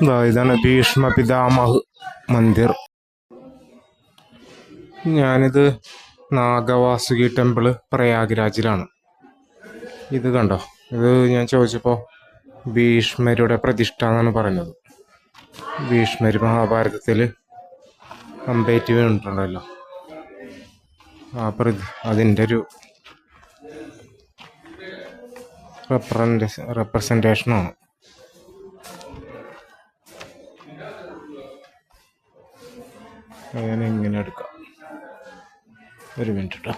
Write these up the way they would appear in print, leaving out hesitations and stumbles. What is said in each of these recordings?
ഇതാണ് ഭീഷ്മ പിതാമഹ് മന്ദിർ. ഞാനിത് നാഗവാസുകി ടെമ്പിള് പ്രയാഗ്രാജിലാണ്. ഇത് കണ്ടോ, ഇത് ഞാൻ ചോദിച്ചപ്പോൾ ഭീഷ്മരുടെ പ്രതിഷ്ഠ എന്നാണ് പറയുന്നത്. ഭീഷ്മർ മഹാഭാരതത്തിൽ അമ്പേറ്റ് വീണിട്ടുണ്ടല്ലോ, അതിൻ്റെ ഒരു റെപ്രസെൻറ്റേഷനാണ്. ഞാൻ ഇങ്ങനെ എടുക്കാം, ഒരു മിനിറ്റ് കേട്ടോ.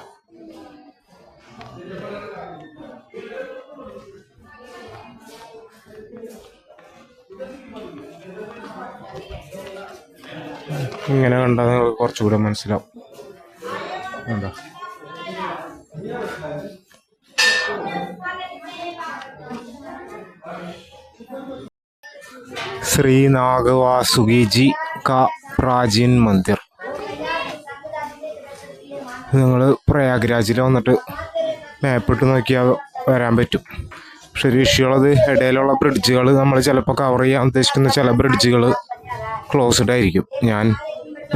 ഇങ്ങനെ കണ്ടാൽ നിങ്ങൾക്ക് കുറച്ചുകൂടെ മനസ്സിലാവും. എന്താ ശ്രീ നാഗവാസുകി ജി കാ പ്രാചീൻ മന്ദിർ. നിങ്ങൾ പ്രയാഗ്രാജിൽ വന്നിട്ട് മാപ്പിട്ട് നോക്കിയാൽ വരാൻ പറ്റും. പക്ഷെ ഒരു വിഷയമുള്ളത്, ഇടയിലുള്ള ബ്രിഡ്ജുകൾ നമ്മൾ ചിലപ്പോൾ കവർ ചെയ്യാൻ ഉദ്ദേശിക്കുന്ന ചില ബ്രിഡ്ജുകൾ ക്ലോസ്ഡ് ആയിരിക്കും. ഞാൻ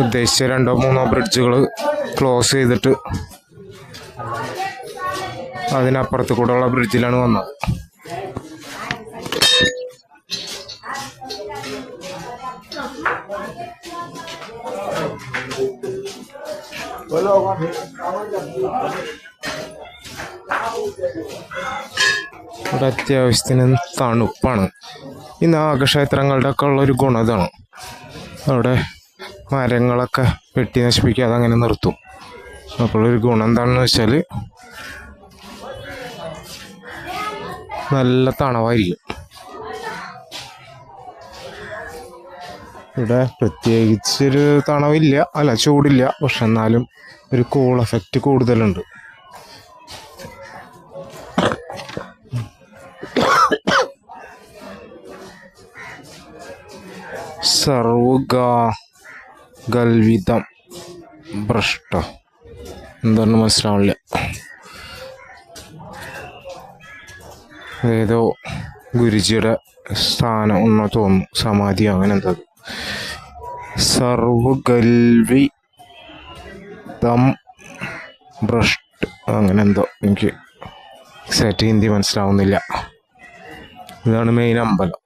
ഉദ്ദേശിച്ച 2-3 ബ്രിഡ്ജുകൾ ക്ലോസ് ചെയ്തിട്ട് അതിനപ്പുറത്ത് കൂടെ ഉള്ള ബ്രിഡ്ജിലാണ് വന്നത്. ഇവിടെ അത്യാവശ്യത്തിന് തണുപ്പാണ്. ഈ നാഗക്ഷേത്രങ്ങളുടെ ഒക്കെ ഉള്ളൊരു ഗുണം ഇതാണ്, അവിടെ മരങ്ങളൊക്കെ വെട്ടി നശിപ്പിക്കാതെ അങ്ങനെ നിർത്തും. അപ്പോഴൊരു ഗുണം എന്താണെന്ന് വെച്ചാൽ നല്ല തണവായിരിക്കും. ഇവിടെ പ്രത്യേകിച്ചൊരു തണവില്ല, അല്ല ചൂടില്ല, പക്ഷെ എന്നാലും ഒരു കൂൾ എഫക്റ്റ് കൂടുതലുണ്ട്. സർവഗൽവിതം ഭ്രഷ്ട എന്താണെന്ന് മനസ്സിലാവില്ല. ഏതോ ഗുരുജിയുടെ സ്ഥാനം ഒന്നോ തോന്നുന്നു, സമാധി അങ്ങനെ എന്താ. സർവഗൽവിതം ഭ്രഷ്ട അങ്ങനെ എന്തോ, എനിക്ക് എക്സാക്റ്റ് ഹിന്ദി മനസ്സിലാവുന്നില്ല. ഇതാണ് മെയിൻ അമ്പലം.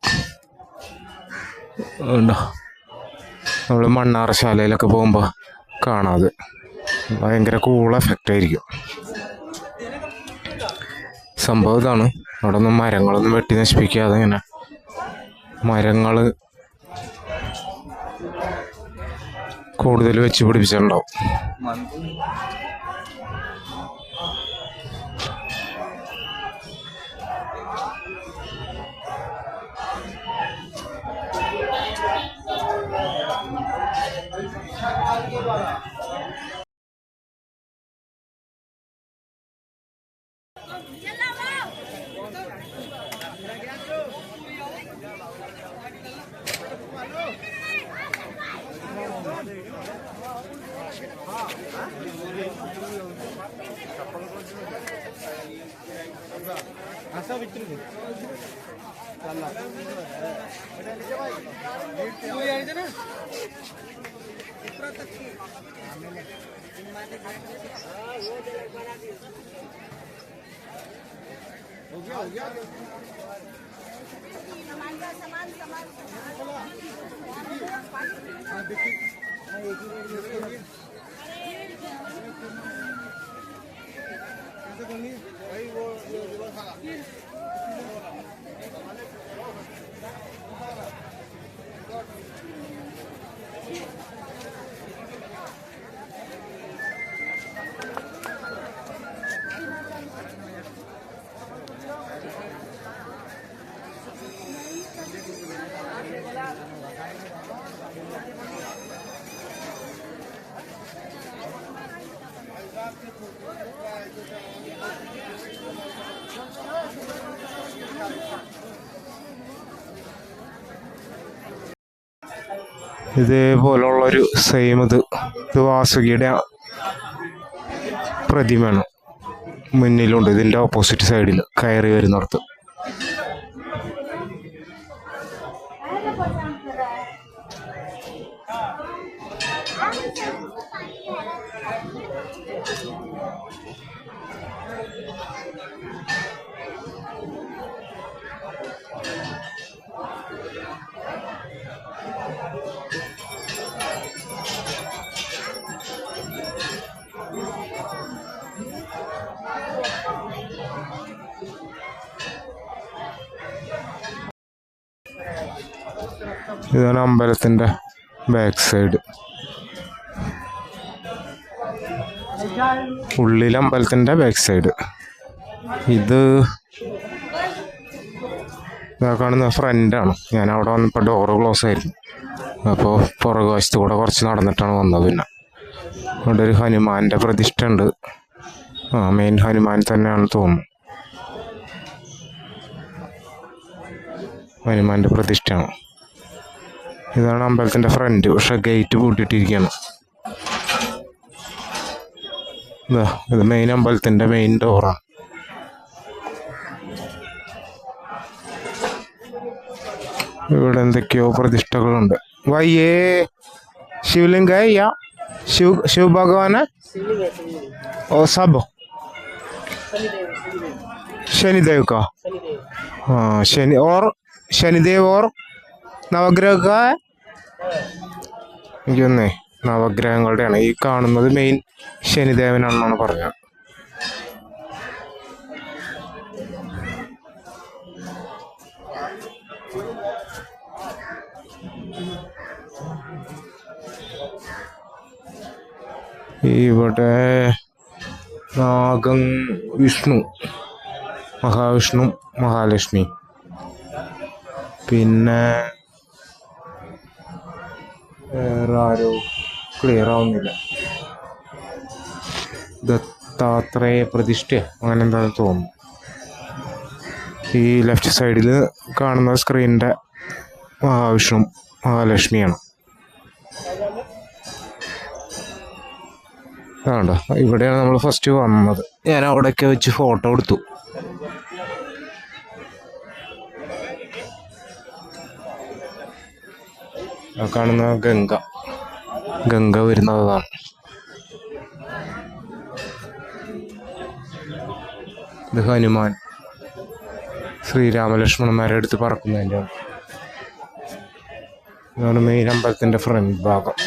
ഉണ്ടോ, നമ്മൾ മണ്ണാറശാലയിലൊക്കെ പോകുമ്പോൾ കാണാതെ ഭയങ്കര കൂൾ എഫക്റ്റ് ആയിരിക്കും. സംഭവം ഇതാണ്, അവിടെ ഒന്നും മരങ്ങളൊന്നും വെട്ടി നശിപ്പിക്കാതെ ഇങ്ങനെ മരങ്ങൾ കൂടുതൽ വെച്ച് പിടിപ്പിച്ചിട്ടുണ്ടാവും. ഇതേപോലുള്ളൊരു സെയിം ഇത് വാസുകിയുടെ പ്രതിമയാണ് മുന്നിലുണ്ട്, ഇതിൻ്റെ ഓപ്പോസിറ്റ് സൈഡിൽ കയറി വരുന്നിടത്ത്. ഇതാണ് അമ്പലത്തിൻ്റെ ബാക്ക് സൈഡ്. ഉള്ളിൽ അമ്പലത്തിൻ്റെ ബാക്ക് സൈഡ്. ഇത് കാണുന്ന ഫ്രണ്ടാണ്. ഞാൻ അവിടെ വന്നപ്പോൾ ഡോറ് ക്ലോസ് ആയിരുന്നു. അപ്പോൾ പുറകുവശത്ത് കൂടെ കുറച്ച് നടന്നിട്ടാണ് വന്നത്. പിന്നെ അവിടെ ഒരു ഹനുമാൻ്റെ പ്രതിഷ്ഠ ഉണ്ട്. മെയിൻ ഹനുമാൻ തന്നെയാണെന്ന് തോന്നുന്നു. ഹനുമാൻ്റെ പ്രതിഷ്ഠയാണ്. ഇതാണ് അമ്പലത്തിൻ്റെ ഫ്രണ്ട്. പക്ഷെ ഗേറ്റ് പൂട്ടിയിട്ടിരിക്കുകയാണ്. ഇത് മെയിൻ അമ്പലത്തിൻ്റെ മെയിൻ ഡോറാണ്. ഇവിടെ എന്തൊക്കെയോ പ്രതിഷ്ഠകളുണ്ട്. വയ്യേ शिवलिंग है या शिव भगवान है? और सब शनिदेव का? हाँ शनि और शनिदेव और നവഗ്രഹ എനിക്കൊന്നേ നവഗ്രഹങ്ങളുടെയാണ് ഈ കാണുന്നത്. മെയിൻ ശനിദേവനാണെന്നാണ് പറഞ്ഞത്. ഇവിടെ നാഗം, വിഷ്ണു, മഹാവിഷ്ണു, മഹാലക്ഷ്മി, പിന്നെ വേറെ ആരോ ക്ലിയർ ആവുന്നില്ല. ദത്താത്രേയ പ്രതിഷ്ഠ അങ്ങനെ എന്താണെന്ന് തോന്നുന്നു. ഈ ലെഫ്റ്റ് സൈഡിൽ കാണുന്ന സ്ക്രീനിൻ്റെ മഹാവിഷ്ണു, മഹാലക്ഷ്മിയാണ്. അതുകൊണ്ടോ ഇവിടെയാണ് നമ്മൾ ഫസ്റ്റ് വന്നത്. ഞാൻ അവിടെയൊക്കെ വെച്ച് ഫോട്ടോ എടുത്തു. കാണുന്ന ഗംഗ വരുന്നതാണ്. ഇത് ഹനുമാൻ ശ്രീരാമലക്ഷ്മണന്മാരെ അടുത്ത് പറക്കുന്നതിൻ്റെ. ഇതാണ് മെയിൻ അമ്പലത്തിൻ്റെ ഫ്രണ്ട് ഭാഗം.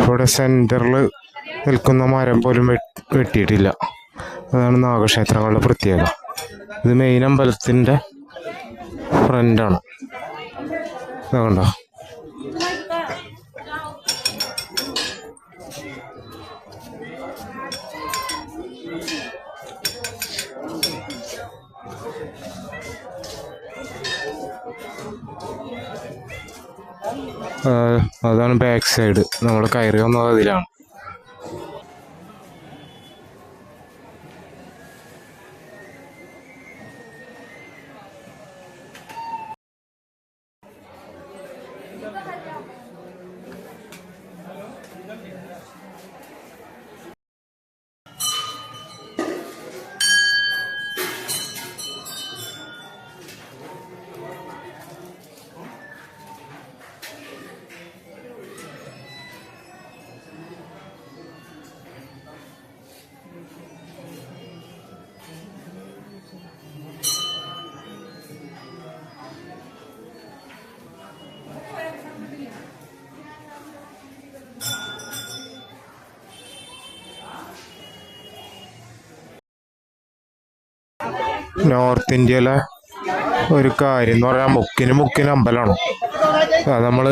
ഇവിടെ സെന്ററിൽ നിൽക്കുന്ന മരം പോലും വെട്ടിയിട്ടില്ല. അതാണ് നാഗക്ഷേത്രങ്ങളുടെ പ്രത്യേകത. ഇത് മെയിൻ അമ്പലത്തിൻ്റെ ഫ്രണ്ടാണ്. അതുകൊണ്ടോ അതാണ് ബാക്ക് സൈഡ്. നമ്മൾ കയറി വന്നത് അതിലാണ്. നോർത്ത് ഇന്ത്യയിലെ ഒരു കാര്യം എന്ന് പറയാൻ മുക്കിന് അമ്പലമാണ്. നമ്മൾ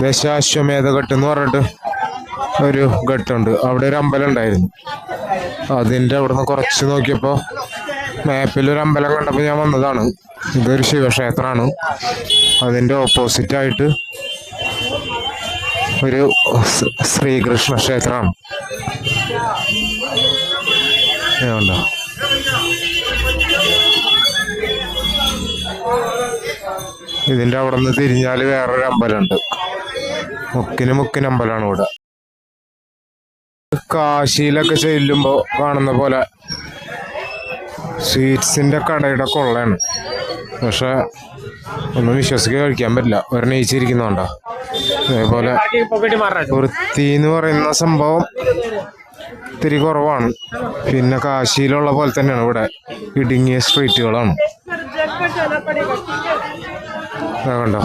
ദശാശ്വമേധ ഘട്ടം എന്ന് പറഞ്ഞിട്ട് ഒരു ഘട്ടമുണ്ട്. അവിടെ ഒരു അമ്പലം ഉണ്ടായിരുന്നു. അതിൻ്റെ അവിടെ നിന്ന് കുറച്ച് നോക്കിയപ്പോൾ മാപ്പിലൊരു അമ്പലം കണ്ടപ്പോൾ ഞാൻ വന്നതാണ്. ഇതൊരു ശിവക്ഷേത്രമാണ്. അതിൻ്റെ ഓപ്പോസിറ്റായിട്ട് ഒരു ശ്രീകൃഷ്ണ ക്ഷേത്രമാണ്. ഉണ്ടോ ഇതിൻ്റെ അവിടെ നിന്ന് തിരിഞ്ഞാൽ വേറൊരു അമ്പലമുണ്ട്. മുക്കിന് അമ്പലമാണ് ഇവിടെ. കാശിയിലൊക്കെ ചെല്ലുമ്പോൾ കാണുന്ന പോലെ സ്വീറ്റ്സിൻ്റെ കടയുടെ കൊള്ളയാണ്. പക്ഷെ ഒന്നും വിശ്വസിക്കാൻ കഴിക്കാൻ പറ്റില്ല. ഒരെണ്ണം ഏച്ചിരിക്കുന്നുണ്ടോ. അതേപോലെ വൃത്തി എന്ന് പറയുന്ന സംഭവം ഇത്തിരി കുറവാണ്. പിന്നെ കാശിയിലുള്ള പോലെ തന്നെയാണ് ഇവിടെ ഇടുങ്ങിയ സ്ട്രീറ്റുകളാണ്. കണ്ടോ,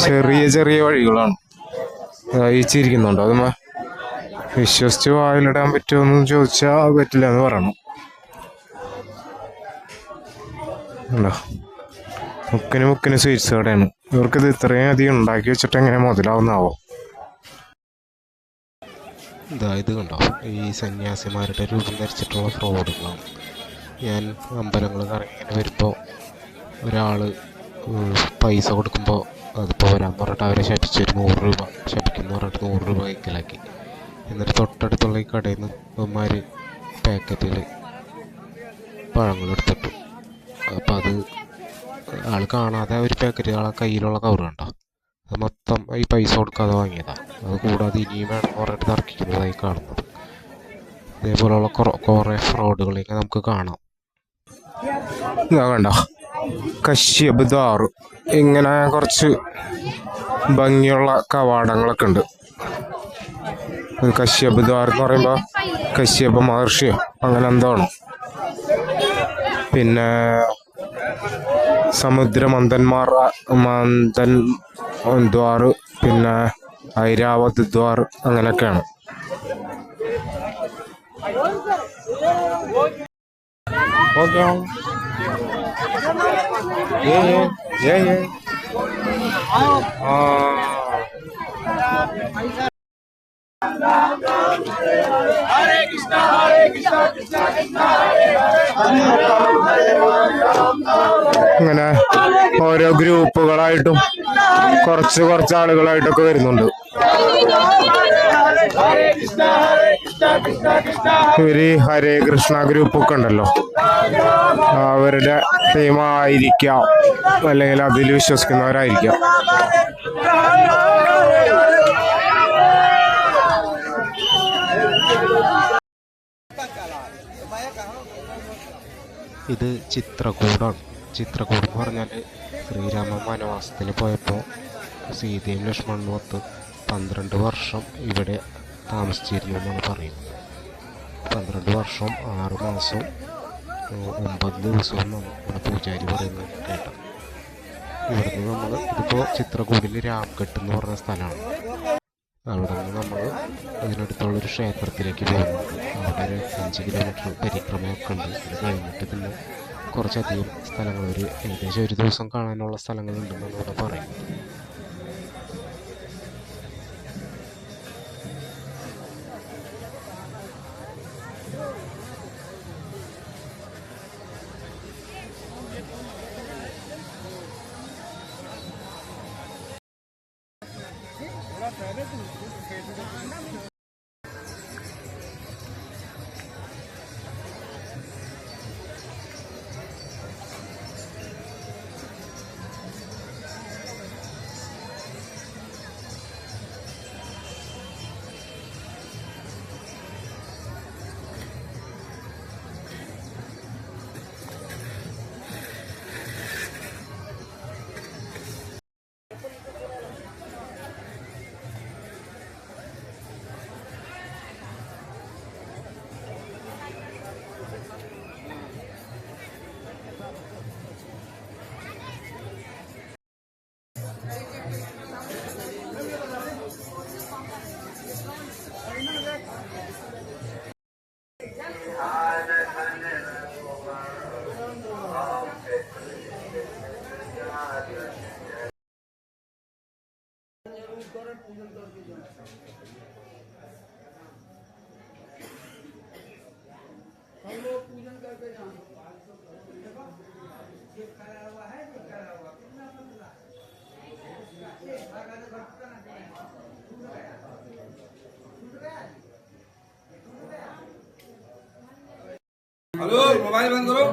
ചെറിയ ചെറിയ വഴികളാണ്. അയച്ചിരിക്കുന്നുണ്ടോ അത് വിശ്വസിച്ച് വായിലിടാൻ പറ്റുമെന്ന് ചോദിച്ചാൽ പറ്റില്ല എന്ന് പറയണം. ഉണ്ടോ, മുക്കിന് മുക്കിന് സ്വീറ്റ്സ് കടയാണ്. ഇവർക്കിത് ഇത്രയും അധികം ഉണ്ടാക്കി വെച്ചിട്ട് എങ്ങനെ മുതലാവുന്നാവോ. ഇത് കണ്ടോ, ഈ സന്യാസിമാരുടെ രൂപം ധരിച്ചിട്ടുള്ള ഫ്രോഡുകളാണ്. ഞാൻ അമ്പലങ്ങൾ കറങ്ങി ഇങ്ങനെ വരുമ്പോൾ ഒരാൾ പൈസ കൊടുക്കുമ്പോൾ അതിപ്പോൾ വരാൻ പറഞ്ഞിട്ട് അവരെ ശപിച്ച് ഒരു 100 രൂപ ശപിക്കുന്നു പറഞ്ഞിട്ട് 100 രൂപ കൈക്കലാക്കി. എന്നിട്ട് തൊട്ടടുത്തുള്ള ഈ കടയിൽ നിന്ന് അവന്മാർ പാക്കറ്റിൽ പഴങ്ങൾ എടുത്തിട്ടു. അപ്പം അത് ആൾ കാണാതെ ഒരു പാക്കറ്റ് ആളെ കയ്യിലുള്ള കവർ കണ്ടോ, അത് മൊത്തം ഈ പൈസ കൊടുക്കാതെ വാങ്ങിയതാണ്. അത് കൂടാതെ ഇനിയും വേണം പറഞ്ഞിട്ട് തർക്കിക്കുന്നതായി കാണുന്നത്. ഇതേപോലെയുള്ള കുറേ ഫ്രോഡുകളൊക്കെ നമുക്ക് കാണാം. ഇതാ കണ്ടോ, കശ്യപ് ദ്വാർ. ഇങ്ങനെ കുറച്ച് ഭംഗിയുള്ള കവാടങ്ങളൊക്കെ ഉണ്ട്. കശ്യപ് ദ്വാർ എന്ന് പറയുമ്പോൾ കശ്യപ മഹർഷിയോ അങ്ങനെ എന്താണ്. പിന്നെ സമുദ്രമന്ഥന്മാർ മന്ഥൻ ദ്വാർ, പിന്നെ ഐരാവത് ദ്വാർ, അങ്ങനെയൊക്കെയാണ്. ഓക്കെ, ഇങ്ങനെ ഓരോ ഗ്രൂപ്പുകളായിട്ടും കുറച്ച് ആളുകളായിട്ടൊക്കെ വരുന്നുണ്ട്. ഇവര് ഹരേ കൃഷ്ണ ഗ്രൂപ്പൊക്കെ ഉണ്ടല്ലോ, അവരുടെ ടീമായിരിക്കാം, അല്ലെങ്കിൽ അതിൽ വിശ്വസിക്കുന്നവരായിരിക്കാം. ഇത് ചിത്രകൂടാണ്. ചിത്രകൂട് എന്ന് പറഞ്ഞാൽ ശ്രീരാമ വനവാസത്തിൽ പോയപ്പോൾ സീതയും ലക്ഷ്മണനും ഒത്ത് 12 വർഷം ഇവിടെ താമസിച്ചിരുന്നു എന്നാണ് പറയുന്നത്. 12 വർഷം 6 മാസവും 9 ദിവസവും എന്നാണ് ഇവിടെ പൂജാരി പറയുന്നത് കേട്ടത്. ഇവിടുന്ന് നമ്മൾ ഇതിപ്പോൾ ചിത്രകൂടിൽ രാംഘട്ട് എന്ന് പറഞ്ഞ സ്ഥലമാണ്. അവിടെ നിന്ന് നമ്മൾ അതിനടുത്തുള്ളൊരു ക്ഷേത്രത്തിലേക്ക് പോകുന്നുണ്ട്. അവിടെ ഒരു 5 കിലോമീറ്റർ പരിക്രമയൊക്കെ ഉണ്ട്. അത് കഴിഞ്ഞിട്ട് പിന്നെ കുറച്ചധികം സ്ഥലങ്ങൾ, ഏകദേശം ഒരു ദിവസം കാണാനുള്ള സ്ഥലങ്ങളുണ്ടെന്നാണ് ഇവിടെ പറയുന്നത്. हेलो मोबाइल बंद करो।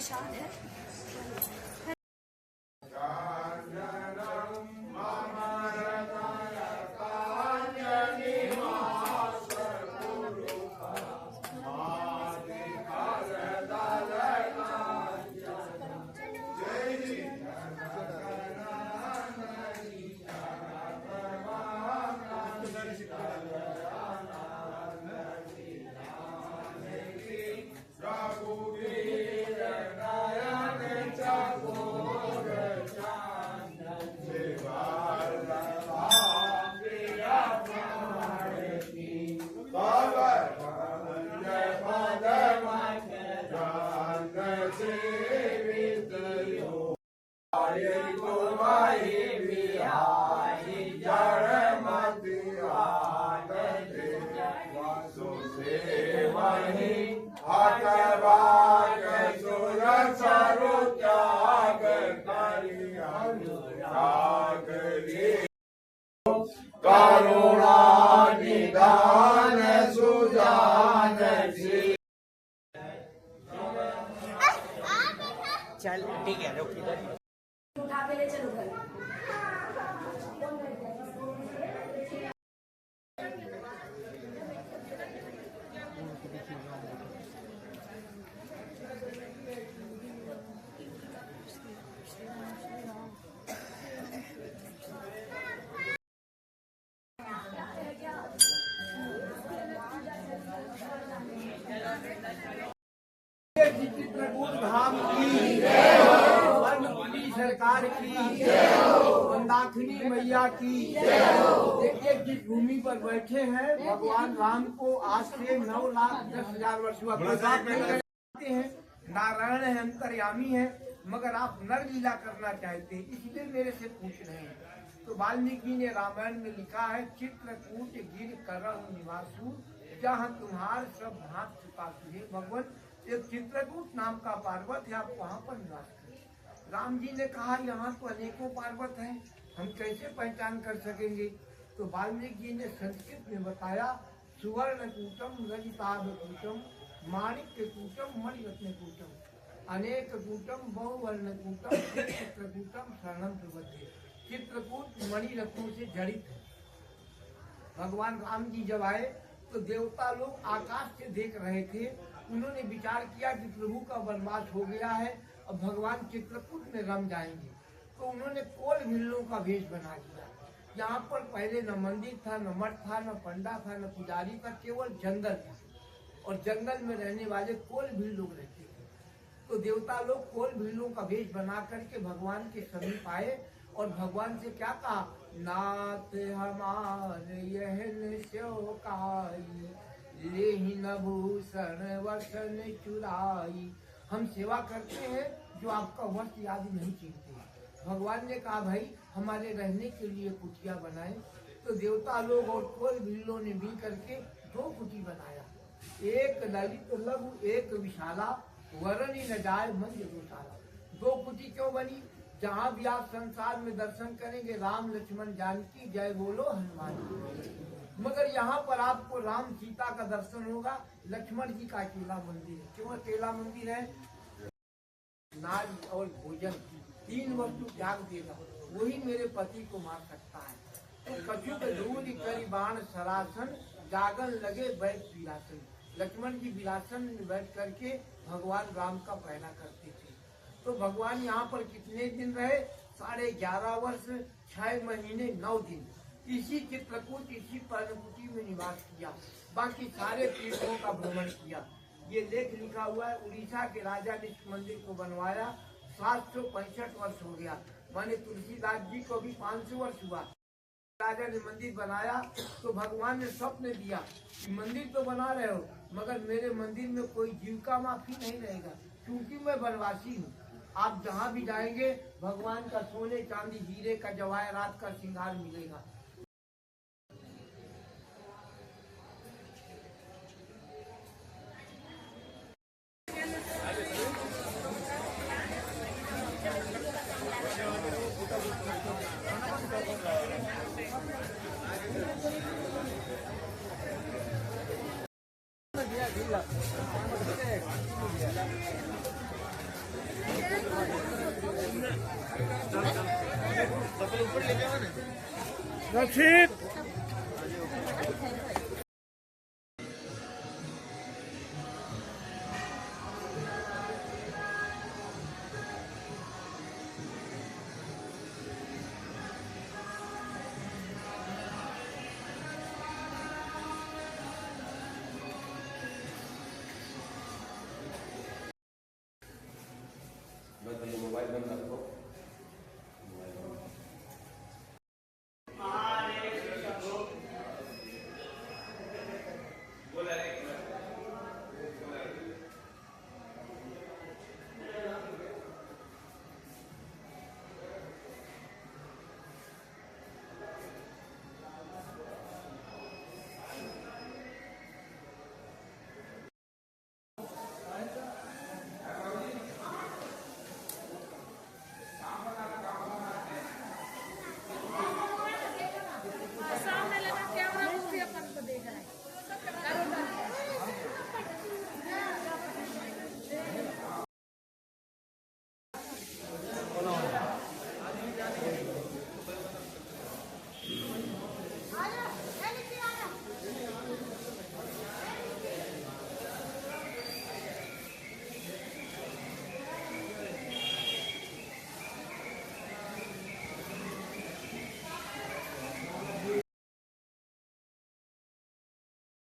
प्रसाद है। चल ठीक है रुक इधर उठा के ले चलो घर। चित्रकूट धाम की सरकार की मंदाकिनी मैया की। देखिए जिस भूमि पर बैठे हैं भगवान राम को आज से 9,10,000 वर्ष हुआ हैं। नारायण है, अंतर्यामी है, मगर आप नर लीला करना चाहते हैं, इसलिए मेरे से पूछ रहे हैं। तो वाल्मीकि ने रामायण में लिखा है, चित्रकूट गिर करहु निवासु जहाँ तुम्हार सब हाथ चुकासु। हे भगवान, एक चित्रकूट नाम का पर्वत है, आप वहाँ पर निवास करें। राम जी ने कहा यहाँ तो अनेकों पर्वत हैं, हम कैसे पहचान कर सकेंगे? तो वाल्मीकि जी ने संस्कृत में बताया, सुवर्ण कूटम रजताभ कूटम माणिक्य कूटम मणिरत्न कूटम अनेक कूटम बहुवर्ण कूटम चित्रकूटम शरणम प्रबद्धे। चित्रकूट मणिरत्नों से जड़ित है। भगवान राम जी जब आए तो देवता लोग आकाश से देख रहे थे। उन्होंने विचार किया कि प्रभु का वनवास हो गया है, अब भगवान चित्रकूट में रम जाएंगे। तो उन्होंने कोल भिल्लों का वेश बना दिया। यहाँ पर पहले न मंदिर था, न मठ था, न पंडा था, न पुजारी था, केवल जंगल था। और जंगल में रहने वाले कोल भिल लोग रहते थे। तो देवता लोग कोल भिल्लों का वेश बना करके भगवान के समीप आए और भगवान से क्या कहा, नाथ हमारे यह शोकाई लेहि न भूषण वसन चुराई। हम सेवा करते हैं जो आपका वस्त्र आदि नहीं चीरते। भगवान ने कहा, भाई हमारे रहने के लिए कुटिया बनाए। तो देवता लोग और कोल भिल्लों ने मिल करके 2 कुटी बनाया, एक ललित लघु एक विशाला, वरण न जाए मंद गोशाला। 2 कुटी क्यों बनी? जहाँ भी आप संसार में दर्शन करेंगे राम लक्ष्मण जानकी जय बोलो हनुमान जी, मगर यहाँ पर आपको राम सीता का दर्शन होगा। लक्ष्मण जी का अकेला मंदिर है। क्यों अकेला मंदिर है? नारी और भोजन 3 वस्तु त्याग देगा, वही मेरे पति को मार सकता है। तो कछुक दूर करी बाण सरासन जागन लगे बैठ विरासन। लक्ष्मण जी विरासन में बैठ करके भगवान राम का पहरा करते थे। तो भगवान यहाँ पर कितने दिन रहे? 11.5 वर्ष 6 महीने 9 दिन इसी चित्रकूट इसी पर्णकुटी में निवास किया। बाकी सारे तीर्थों का भ्रमण किया। ये लेख लिखा हुआ है, उड़ीसा के राजा ने इस मंदिर को बनवाया। 765 वर्ष हो गया, माने तुलसीदास जी को भी 500 वर्ष हुआ। राजा ने मंदिर बनाया तो भगवान ने स्वप्न दिया कि मंदिर तो बना रहे हो, मगर मेरे मंदिर में कोई जीविका माफी नहीं रहेगा, क्योंकि मैं वनवासी हूँ। आप जहाँ भी जाएंगे भगवान का सोने चांदी हीरे का जवाहरात का श्रृंगार मिलेगा। रशीद